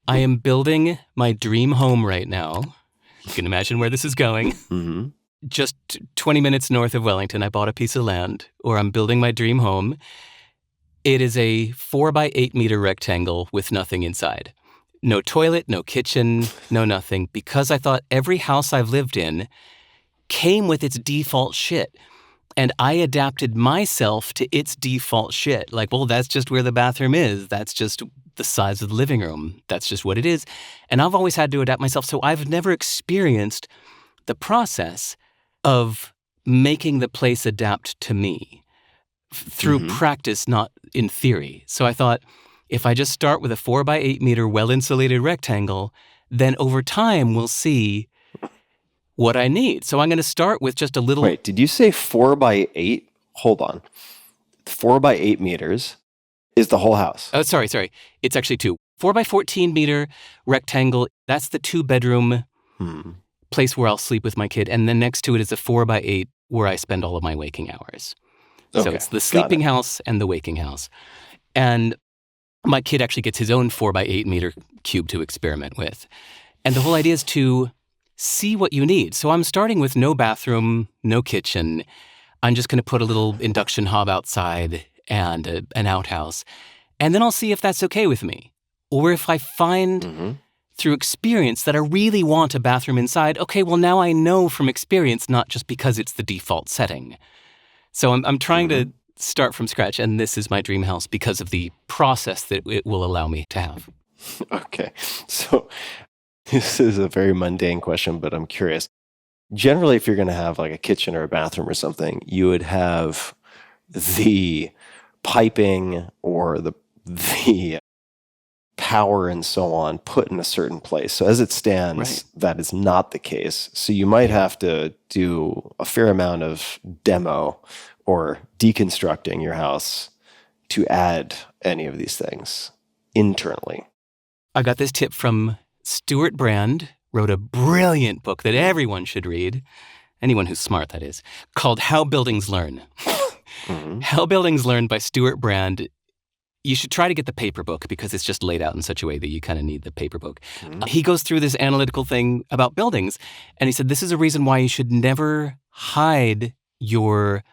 I am building my dream home right now. You can imagine where this is going. Mm-hmm. Just 20 minutes north of Wellington, I bought a piece of land where I'm building my dream home. It is a 4 by 8 meter rectangle with nothing inside. No toilet, no kitchen, no nothing, because I thought every house I've lived in came with its default shit. And I adapted myself to its default shit. Like, well, that's just where the bathroom is. That's just the size of the living room. That's just what it is. And I've always had to adapt myself. So I've never experienced the process of making the place adapt to me through practice, not in theory. So I thought, if I just start with a 4 by 8 meter well-insulated rectangle, then over time we'll see what I need. So I'm going to start with just a little... Wait, did you say 4 by 8? Hold on. 4 by 8 meters is the whole house. Oh, sorry. It's actually 2. 4 by 14 meter rectangle. That's the 2-bedroom place where I'll sleep with my kid. And then next to it is a 4 by 8 where I spend all of my waking hours. So it's the sleeping house and the waking house. And my kid actually gets his own 4 by 8 meter cube to experiment with. And the whole idea is to see what you need. So I'm starting with no bathroom, no kitchen. I'm just going to put a little induction hob outside and an outhouse. And then I'll see if that's okay with me. Or if I find through experience that I really want a bathroom inside, okay, well now I know from experience, not just because it's the default setting. So I'm trying to start from scratch, and this is my dream house because of the process that it will allow me to have. Okay. So this is a very mundane question, but I'm curious. Generally, if you're going to have like a kitchen or a bathroom or something, you would have the piping or the power and so on put in a certain place. So as it stands, that is not the case. So you might have to do a fair amount of demo or deconstructing your house to add any of these things internally. I got this tip from Stuart Brand, wrote a brilliant book that everyone should read, anyone who's smart, that is, called How Buildings Learn. How Buildings Learn by Stuart Brand. You should try to get the paper book because it's just laid out in such a way that you kind of need the paper book. He goes through this analytical thing about buildings, and he said this is a reason why you should never hide your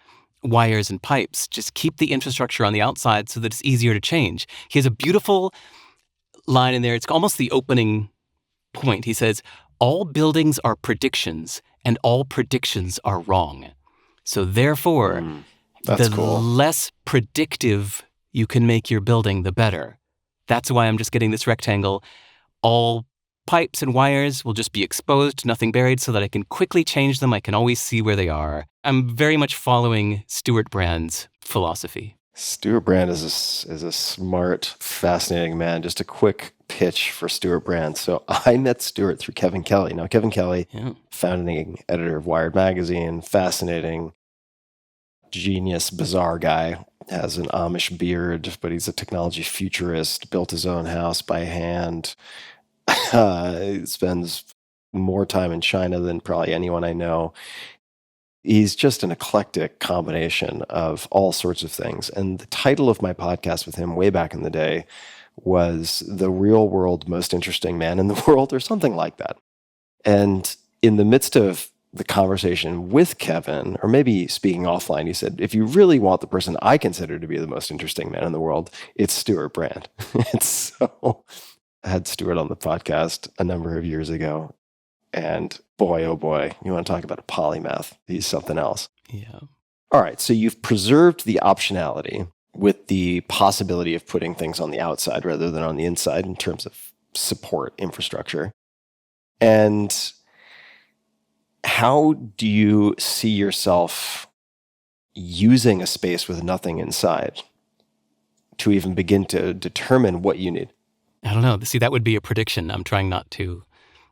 wires and pipes. Just keep the infrastructure on the outside so that it's easier to change. He has a beautiful line in there. It's almost the opening point. He says, all buildings are predictions, and all predictions are wrong. So therefore, the less predictive you can make your building, the better. That's why I'm just getting this rectangle. All pipes and wires will just be exposed, nothing buried, so that I can quickly change them. I can always see where they are. I'm very much following Stuart Brand's philosophy. Stuart Brand is a smart, fascinating man. Just a quick pitch for Stuart Brand. So I met Stuart through Kevin Kelly. Now, Kevin Kelly, founding editor of Wired Magazine, fascinating, genius, bizarre guy. Has an Amish beard, but he's a technology futurist, built his own house by hand. He spends more time in China than probably anyone I know. He's just an eclectic combination of all sorts of things. And the title of my podcast with him way back in the day was The Real World Most Interesting Man in the World, or something like that. And in the midst of the conversation with Kevin, or maybe speaking offline, he said, if you really want the person I consider to be the most interesting man in the world, it's Stuart Brand. And so I had Stuart on the podcast a number of years ago. And boy, oh boy, you want to talk about a polymath. He's something else. Yeah. All right. So you've preserved the optionality with the possibility of putting things on the outside rather than on the inside in terms of support infrastructure. And how do you see yourself using a space with nothing inside to even begin to determine what you need? I don't know. See, that would be a prediction. I'm trying to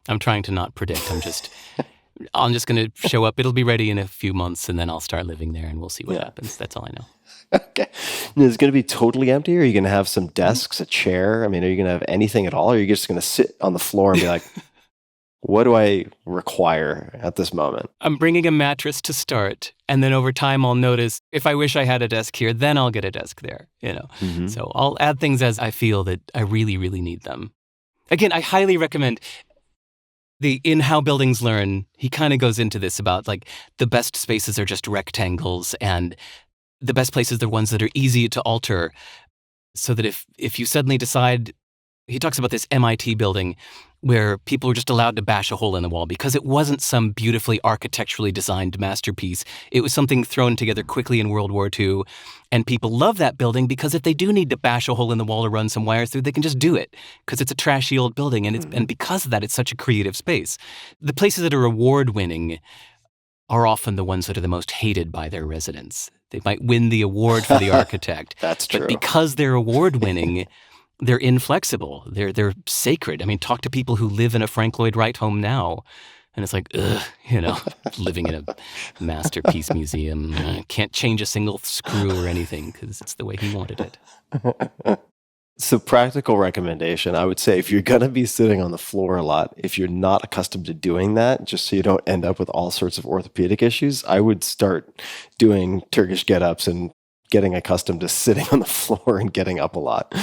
not predict. I'm just going to show up. It'll be ready in a few months, and then I'll start living there, and we'll see what happens. That's all I know. Okay. And is it going to be totally empty, or are you going to have some desks, a chair? I mean, are you going to have anything at all, or are you just going to sit on the floor and be like, what do I require at this moment? I'm bringing a mattress to start, and then over time I'll notice if I wish I had a desk here, then I'll get a desk there, you know. So I'll add things as I feel that I really, really need them. Again, I highly recommend in How Buildings Learn, he kind of goes into this about like the best spaces are just rectangles, and the best places are the ones that are easy to alter, so that if you suddenly decide, he talks about this MIT building where people were just allowed to bash a hole in the wall because it wasn't some beautifully architecturally designed masterpiece. It was something thrown together quickly in World War II. And people love that building because if they do need to bash a hole in the wall or run some wires through, they can just do it because it's a trashy old building. And because of that, it's such a creative space. The places that are award-winning are often the ones that are the most hated by their residents. They might win the award for the architect. That's true. But because they're award-winning, they're inflexible. They're sacred. I mean, talk to people who live in a Frank Lloyd Wright home now, and it's like, ugh, living in a masterpiece museum. Can't change a single screw or anything because it's the way he wanted it. So practical recommendation, I would say if you're going to be sitting on the floor a lot, if you're not accustomed to doing that, just so you don't end up with all sorts of orthopedic issues, I would start doing Turkish get-ups and getting accustomed to sitting on the floor and getting up a lot.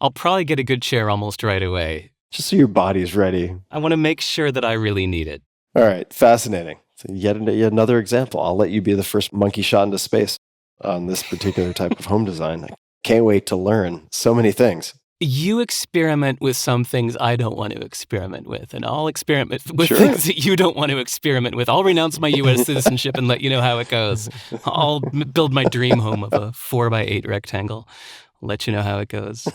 I'll probably get a good chair almost right away. Just so your body's ready. I want to make sure that I really need it. All right, fascinating. So yet another example. I'll let you be the first monkey shot into space on this particular type of home design. I can't wait to learn so many things. You experiment with some things I don't want to experiment with, and I'll experiment with things that you don't want to experiment with. I'll renounce my U.S. citizenship and let you know how it goes. I'll build my dream home of a 4x8 rectangle. I'll let you know how it goes.